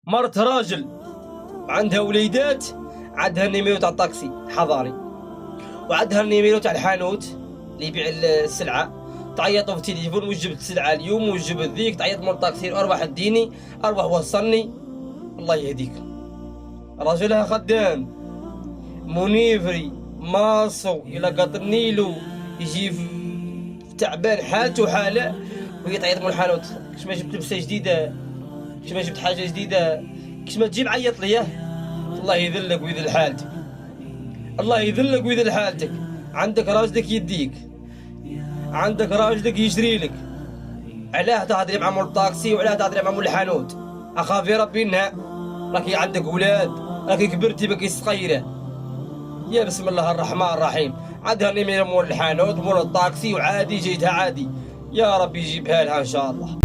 مرت راجل عندها وليدات، عندها النيميرو تاع الطاكسي حضاري، وعندها النيميرو تاع الحانوت اللي يبيع السلعه، تعيط في التليفون واش جبت السلعه اليوم واش جبت ذيك، تعيط مول الطاكسي اروح اديني اروح وصلني. الله يهديك، راجلها خدام منيفري ماصو الى قاطرني له يجي تعبان حالته حاله، وهي تعيط مول الحانوت كش ما جبت لبسه جديده، كش ما جبت حاجه جديده، كش ما تجيب عيط لي. الله يذلك ويذل حالتك، الله يذلك ويذل حالتك. عندك راجلك يديك، عندك راجلك يشري لك، علاه تهضري مع مول الطاكسي وعلاه تهضري مع مول الحانوت؟ اخافي ربي انها راكي عندك ولاد، راكي كبرتي باكي صغيره. يا بسم الله الرحمن الرحيم، عندها نمير مول الحانوت مول الطاكسي وعادي جيتها عادي. يا ربي يجيبها لها ان شاء الله.